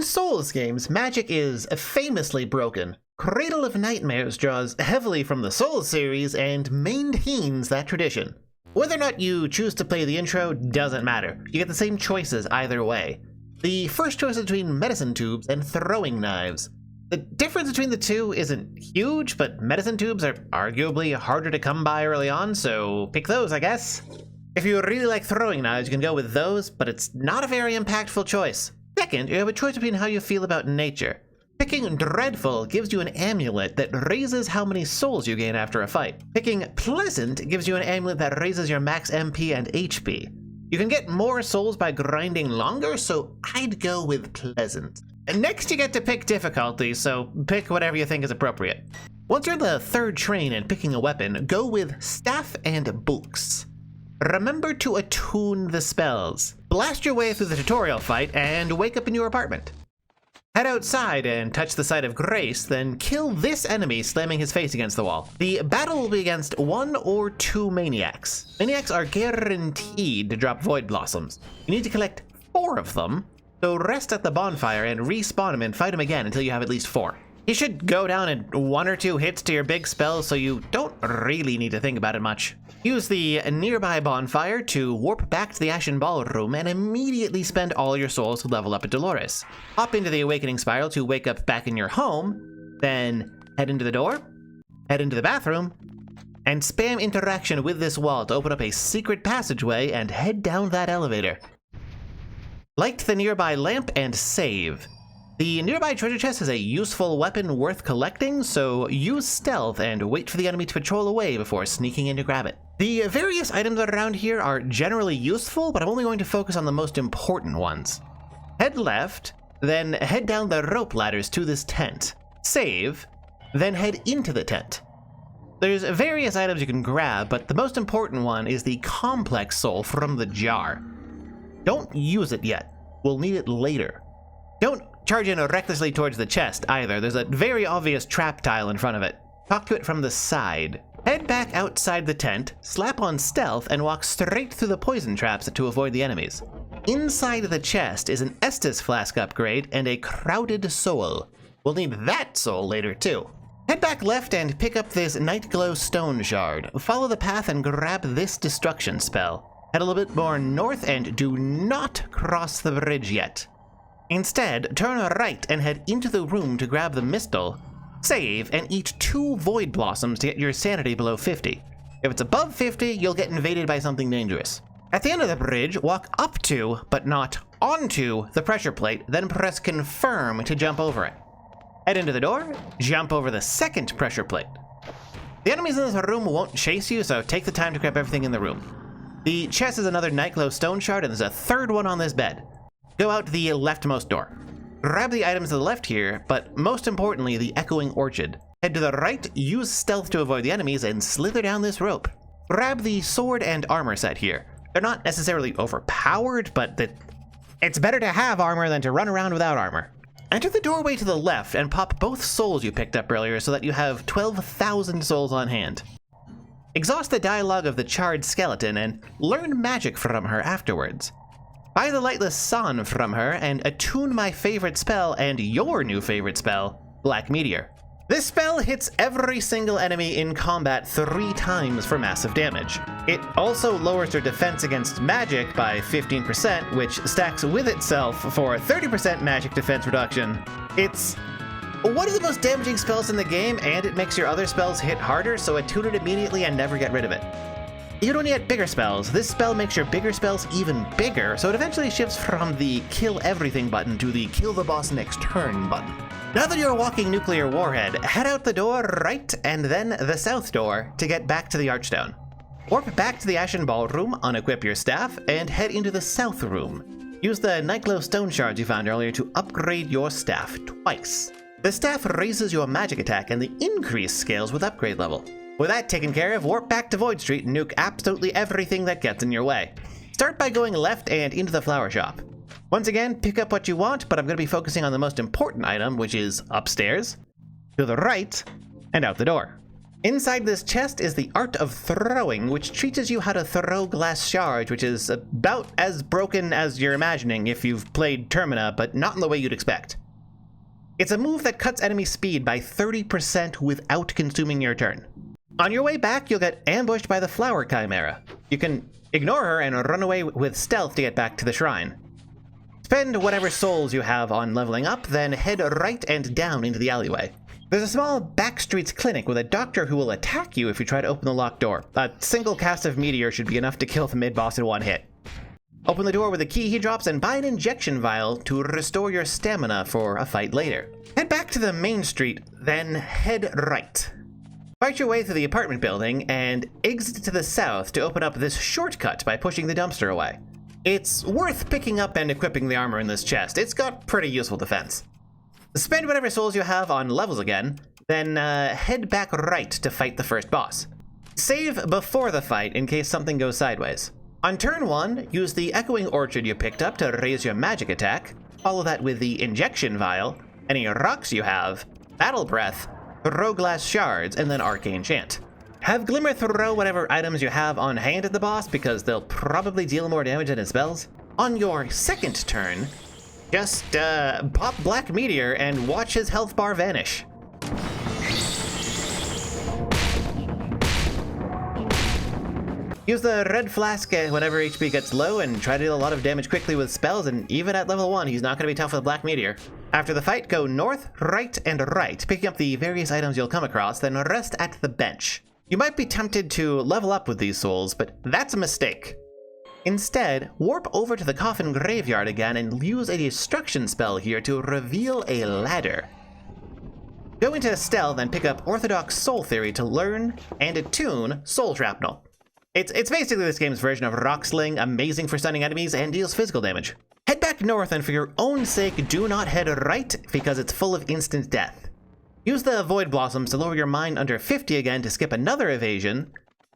Souls games, magic is famously broken. Cradle of Nightmares draws heavily from the Souls series and maintains that tradition. Whether or not you choose to play the intro doesn't matter. You get the same choices either way. The first choice is between medicine tubes and throwing knives. The difference between the two isn't huge, but medicine tubes are arguably harder to come by early on, so pick those, I guess. If you really like throwing knives, you can go with those, but it's not a very impactful choice. Second, you have a choice between how you feel about nature. Picking Dreadful gives you an amulet that raises how many souls you gain after a fight. Picking Pleasant gives you an amulet that raises your max MP and HP. You can get more souls by grinding longer, so I'd go with Pleasant. And next you get to pick difficulty, so pick whatever you think is appropriate. Once you're in the third train and picking a weapon, go with Staff and Books. Remember to attune the spells. Blast your way through the tutorial fight and wake up in your apartment. Head outside and touch the site of Grace, then kill this enemy slamming his face against the wall. The battle will be against 1 or 2 maniacs. Maniacs are guaranteed to drop Void Blossoms. You need to collect 4 of them, so rest at the bonfire and respawn him and fight him again until you have at least 4. He should go down in 1 or 2 hits to your big spells, so you don't really need to think about it much. Use the nearby bonfire to warp back to the Ashen Ballroom and immediately spend all your souls to level up at Dolores. Hop into the Awakening Spiral to wake up back in your home, then head into the door, head into the bathroom, and spam interaction with this wall to open up a secret passageway and head down that elevator. Light the nearby lamp and save. The nearby treasure chest is a useful weapon worth collecting, so use stealth and wait for the enemy to patrol away before sneaking in to grab it. The various items around here are generally useful, but I'm only going to focus on the most important ones. Head left, then head down the rope ladders to this tent. Save, then head into the tent. There's various items you can grab, but the most important one is the complex soul from the jar. Don't use it yet. We'll need it later. Don't charge in recklessly towards the chest either. There's a very obvious trap tile in front of it. Talk to it from the side. Head back outside the tent, slap on stealth, and walk straight through the poison traps to avoid the enemies. Inside the chest is an Estus flask upgrade and a crowded soul. We'll need that soul later too. Head back left and pick up this Nightglow stone shard. Follow the path and grab this destruction spell. Head a little bit more north and do not cross the bridge yet. Instead, turn right and head into the room to grab the Mistle, save, and eat 2 Void Blossoms to get your sanity below 50. If it's above 50, you'll get invaded by something dangerous. At the end of the bridge, walk up to, but not onto, the pressure plate, then press confirm to jump over it. Head into the door, jump over the second pressure plate. The enemies in this room won't chase you, so take the time to grab everything in the room. The chest is another Nightglow stone shard, and there's a third one on this bed. Go out the leftmost door. Grab the items to the left here, but most importantly, the Echoing Orchid. Head to the right, use stealth to avoid the enemies, and slither down this rope. Grab the sword and armor set here. They're not necessarily overpowered, but it's better to have armor than to run around without armor. Enter the doorway to the left and pop both souls you picked up earlier so that you have 12,000 souls on hand. Exhaust the dialogue of the charred skeleton and learn magic from her afterwards. Buy the Lightless Son from her and attune my favorite spell and your new favorite spell, Black Meteor. This spell hits every single enemy in combat 3 times for massive damage. It also lowers their defense against magic by 15%, which stacks with itself for a 30% magic defense reduction. It's one of the most damaging spells in the game, and it makes your other spells hit harder, so attune it immediately and never get rid of it. You don't get bigger spells. This spell makes your bigger spells even bigger, so it eventually shifts from the kill everything button to the kill the boss next turn button. Now that you're walking Nuclear Warhead, head out the door right and then the south door to get back to the Archstone. Warp back to the Ashen Ballroom, unequip your staff, and head into the south room. Use the Nightglow stone shards you found earlier to upgrade your staff twice. The staff raises your magic attack and the increase scales with upgrade level. With that taken care of, warp back to Void Street and nuke absolutely everything that gets in your way. Start by going left and into the flower shop. Once again, pick up what you want, but I'm going to be focusing on the most important item, which is upstairs, to the right, and out the door. Inside this chest is the Art of Throwing, which teaches you how to throw glass shards, which is about as broken as you're imagining if you've played Termina, but not in the way you'd expect. It's a move that cuts enemy speed by 30% without consuming your turn. On your way back, you'll get ambushed by the Flower Chimera. You can ignore her and run away with stealth to get back to the shrine. Spend whatever souls you have on leveling up, then head right and down into the alleyway. There's a small backstreets clinic with a doctor who will attack you if you try to open the locked door. A single cast of Meteor should be enough to kill the mid-boss in one hit. Open the door with a key he drops and buy an injection vial to restore your stamina for a fight later. Head back to the main street, then head right. Fight your way through the apartment building and exit to the south to open up this shortcut by pushing the dumpster away. It's worth picking up and equipping the armor in this chest. It's got pretty useful defense. Spend whatever souls you have on levels again, then head back right to fight the first boss. Save before the fight in case something goes sideways. On turn 1, use the Echoing Orchid you picked up to raise your magic attack, follow that with the Injection Vial, any rocks you have, Battle Breath, throw glass shards, and then Arcane Chant. Have Glimmer throw whatever items you have on hand at the boss because they'll probably deal more damage than his spells. On your second turn, just pop Black Meteor and watch his health bar vanish. Use the red flask whenever HP gets low and try to deal a lot of damage quickly with spells, and even at level 1, he's not going to be tough with Black Meteor. After the fight, go north, right, and right, picking up the various items you'll come across, then rest at the bench. You might be tempted to level up with these souls, but that's a mistake. Instead, warp over to the Coffin Graveyard again and use a destruction spell here to reveal a ladder. Go into Stealth and pick up Orthodox Soul Theory to learn and attune Soul Shrapnel. It's basically this game's version of Rock Sling, amazing for stunning enemies and deals physical damage. Head back north, and for your own sake, do not head right because it's full of instant death. Use the Void Blossoms to lower your mind under 50 again to skip another evasion,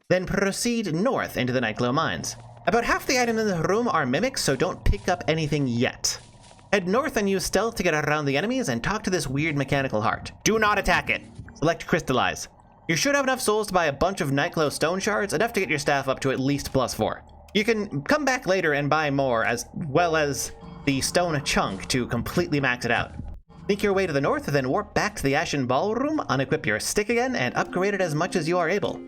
then proceed north into the Nightglow Mines. About half the items in the room are mimics, so don't pick up anything yet. Head north and use stealth to get around the enemies and talk to this weird mechanical heart. Do not attack it. Select Crystallize. You should have enough souls to buy a bunch of Nightglow Stone Shards, enough to get your staff up to at least +4. You can come back later and buy more, as well as the Stone Chunk to completely max it out. Sneak your way to the north, then warp back to the Ashen Ballroom, unequip your stick again, and upgrade it as much as you are able.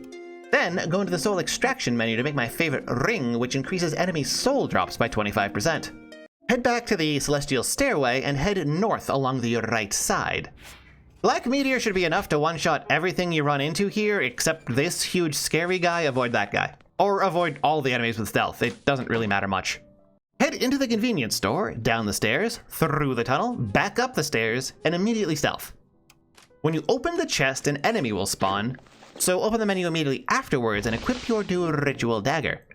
Then, go into the Soul Extraction menu to make my favorite ring, which increases enemy soul drops by 25%. Head back to the Celestial Stairway and head north along the right side. Black Meteor should be enough to one-shot everything you run into here, except this huge scary guy. Avoid that guy. Or avoid all the enemies with stealth. It doesn't really matter much. Head into the convenience store, down the stairs, through the tunnel, back up the stairs, and immediately stealth. When you open the chest, an enemy will spawn, so open the menu immediately afterwards and equip your Dual Ritual Dagger.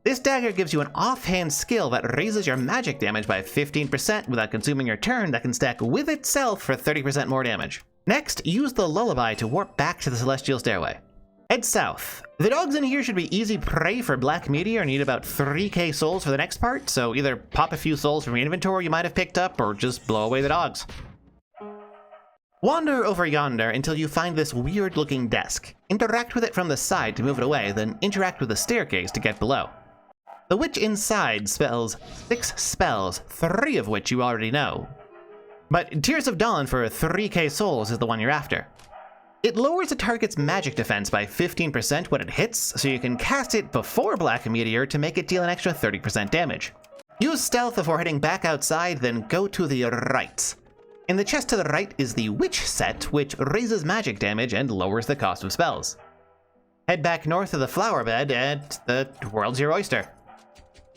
This dagger gives you an offhand skill that raises your magic damage by 15% without consuming your turn that can stack with itself for 30% more damage. Next, use the Lullaby to warp back to the Celestial Stairway. Head south. The dogs in here should be easy prey for Black Meteor and need about 3k souls for the next part, so either pop a few souls from your inventory you might have picked up or just blow away the dogs. Wander over yonder until you find this weird-looking desk. Interact with it from the side to move it away, then interact with the staircase to get below. The witch inside spells 6 spells, 3 of which you already know. But Tears of Dawn for 3k souls is the one you're after. It lowers a target's magic defense by 15% when it hits, so you can cast it before Black Meteor to make it deal an extra 30% damage. Use stealth before heading back outside, then go to the right. In the chest to the right is the Witch set, which raises magic damage and lowers the cost of spells. Head back north to the flower bed, and the world's your oyster.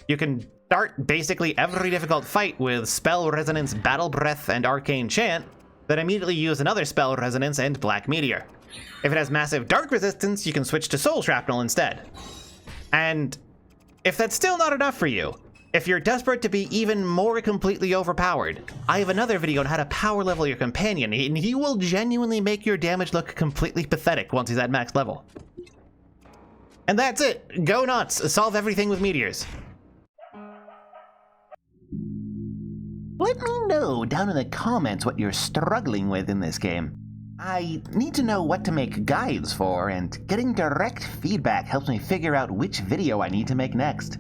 You can start basically every difficult fight with Spell Resonance, Battle Breath, and Arcane Chant, then immediately use another Spell Resonance and Black Meteor. If it has massive Dark Resistance, you can switch to Soul Shrapnel instead. And if that's still not enough for you, if you're desperate to be even more completely overpowered, I have another video on how to power level your companion, and he will genuinely make your damage look completely pathetic once he's at max level. And that's it. Go nuts. Solve everything with meteors. Let me know down in the comments what you're struggling with in this game. I need to know what to make guides for, and getting direct feedback helps me figure out which video I need to make next.